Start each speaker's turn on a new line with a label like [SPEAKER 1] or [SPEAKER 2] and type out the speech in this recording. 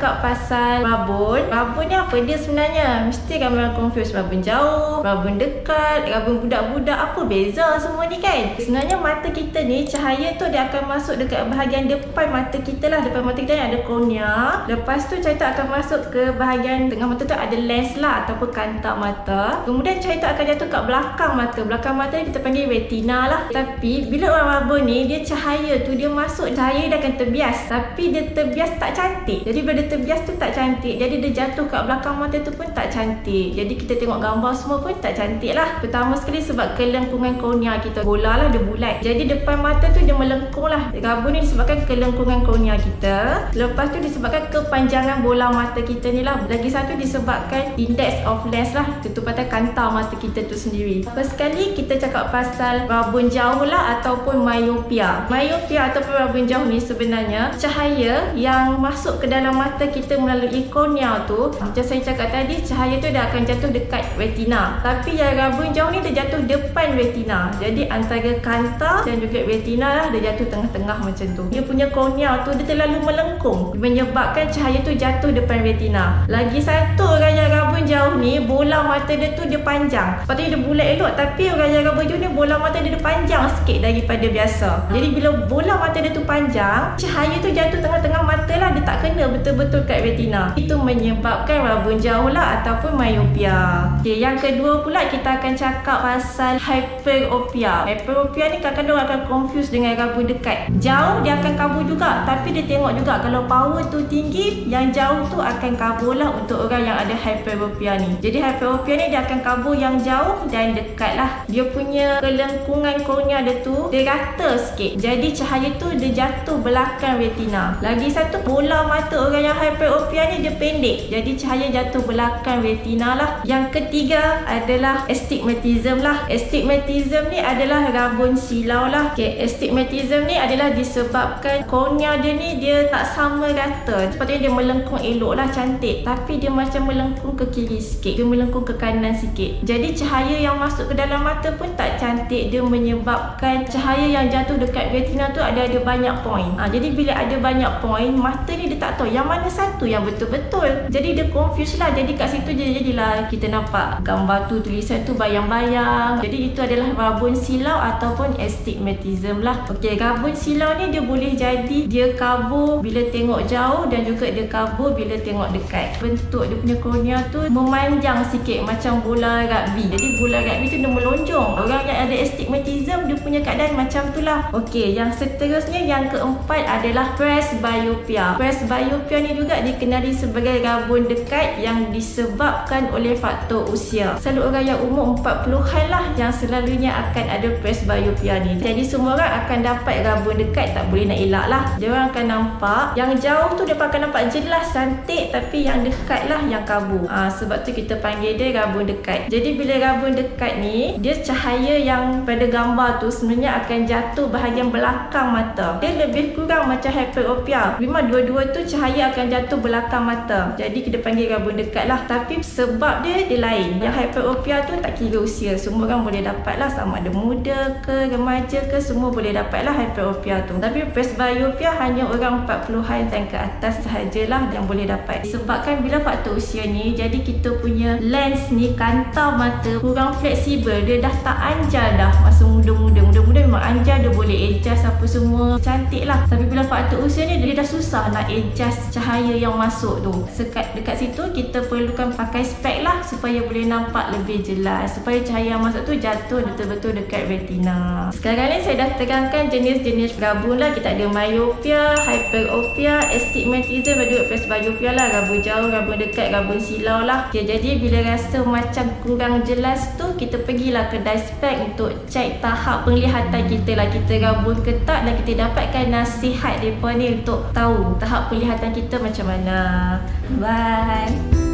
[SPEAKER 1] cakap pasal rabun. Rabun ni apa dia sebenarnya? Mesti ramai orang confuse rabun jauh, rabun dekat, rabun budak-budak. Apa beza semua ni kan? Sebenarnya mata kita ni, cahaya tu dia akan masuk dekat bahagian depan mata kita lah. Depan mata kita ni ada kornea. Lepas tu cahaya tu akan masuk ke bahagian tengah mata tu, ada lens lah ataupun kantar mata. Kemudian cahaya tu akan jatuh kat belakang mata. Belakang mata ni kita panggil retina lah. Tapi bila orang rabun ni, dia cahaya tu dia masuk, cahaya dia akan terbias. Tapi dia terbias tak cantik. Jadi bila dia terbias tu tak cantik, jadi dia jatuh kat belakang mata tu pun tak cantik. Jadi kita tengok gambar semua pun tak cantik lah. Pertama sekali sebab kelengkungan kornea kita bola lah, dia bulat. Jadi depan mata tu dia melengkung lah. Rabun ni disebabkan kelengkungan kornea kita. Lepas tu disebabkan kepanjangan bola mata kita ni lah. Lagi satu disebabkan index of lens lah, ketepatan kantar mata kita tu sendiri. First sekali kita cakap pasal rabun jauh lah ataupun myopia. Myopia ataupun rabun jauh ni sebenarnya cahaya yang masuk ke dalam mata kita melalui kornea tu, macam saya cakap tadi, cahaya tu dah akan jatuh dekat retina. Tapi yang rabun jauh ni dia jatuh depan retina. Jadi antara kantar dan juga retina lah, dia jatuh tengah-tengah macam tu. Dia punya kornea tu dia terlalu melengkung, menyebabkan cahaya tu jatuh depan retina. Lagi satu, orang yang rabun jauh ni bola mata dia tu dia panjang. Sepatutnya dia bulat elok, tapi orang yang rabun jauh ni bola mata dia panjang sikit daripada biasa. Jadi bila bola mata dia tu panjang, cahaya tu jatuh tengah-tengah mata lah, dia tak kena betul-betul kat retina. Itu menyebabkan rabun jauh lah ataupun myopia. Okay, yang kedua pula kita akan cakap pasal hyperopia. Hyperopia ni kadang-kadang orang akan confuse dengan rabun dekat. Jauh dia akan kabur juga, tapi dia tengok juga kalau power tu tinggi, yang jauh tu akan kabur lah untuk orang yang ada hyperopia ni. Jadi hyperopia ni dia akan kabur yang jauh dan dekat lah. Dia punya kelengkungan kornea dia tu dia rata sikit. Jadi cahaya tu dia jatuh belakang retina. Lagi satu, bola mata orang yang hyperopia ni dia pendek. Jadi cahaya jatuh belakang retina lah. Yang ketiga adalah astigmatism lah. Astigmatism ni adalah rabun silau lah. Okay, astigmatism ni adalah disebabkan kornea dia ni dia tak sama rata. Sepatutnya dia melengkung elok lah, cantik. Tapi dia macam melengkung ke kiri sikit, dia melengkung ke kanan sikit. Jadi cahaya yang masuk ke dalam mata pun tak cantik. Dia menyebabkan cahaya yang jatuh dekat retina tu ada banyak point. Jadi bila ada banyak point, mata ni dia tak tahu yang mana satu yang betul-betul. Jadi dia confuse lah. Jadi kat situ jadilah kita nampak gambar tu, tulisan tu bayang-bayang. Jadi itu adalah rabun silau ataupun astigmatism lah. Okey, rabun silau ni dia boleh jadi dia kabur bila tengok jauh dan juga dia kabur bila tengok dekat. Bentuk dia punya kornea tu memanjang sikit macam bola rugby. Jadi bola rugby tu dia melonjong. Orang yang ada astigmatism dia punya keadaan macam tu lah. Okey, yang seterusnya yang keempat adalah presbyopia. Presbyopia ni juga dikenali sebagai rabun dekat yang disebabkan oleh faktor usia. Selalu orang yang umur 40-an lah yang selalunya akan ada presbyopia ni. Jadi semua orang akan dapat rabun dekat, tak boleh nak elak lah. Dia orang akan nampak yang jauh tu dia akan nampak jelas cantik, tapi yang dekat lah yang kabur. Sebab tu kita panggil dia rabun dekat. Jadi bila rabun dekat ni, dia cahaya yang pada gambar tu sebenarnya akan jatuh bahagian belakang mata. Dia lebih kurang macam hyperopia. Memang dua-dua tu cahaya akan jatuh belakang mata. Jadi kita panggil rabun dekat lah. Tapi sebab dia lain. Yang hyperopia tu tak kira usia. Semua orang boleh dapat lah. Sama ada muda ke remaja ke, semua boleh dapat lah hyperopia tu. Tapi presbyopia hanya orang 40-an dan ke atas sahajalah yang boleh dapat. Sebabkan bila faktor usia ni, jadi kita punya lens ni, kantar mata kurang fleksibel. Dia dah tak anjal dah masa muda-muda. Muda-muda memang anjal, dia boleh adjust apa semua, cantik lah. Tapi bila faktor usia ni, dia dah susah nak adjust cahaya yang masuk tu. Dekat situ kita perlukan pakai spek lah supaya boleh nampak lebih jelas, supaya cahaya yang masuk tu jatuh betul-betul dekat retina. Sekarang ni saya dah terangkan jenis-jenis rabun lah. Kita ada myopia, hyperopia, astigmatism dan juga presbyopia lah. Rabun jauh, rabun dekat, rabun silau lah. Okay, jadi bila rasa macam kurang jelas tu, kita pergilah kedai spek untuk cek tahap penglihatan kita lah. Kita rabun ketat dan kita dapatkan nasihat mereka ni untuk tahu tahap penglihatan kita macam mana. Bye.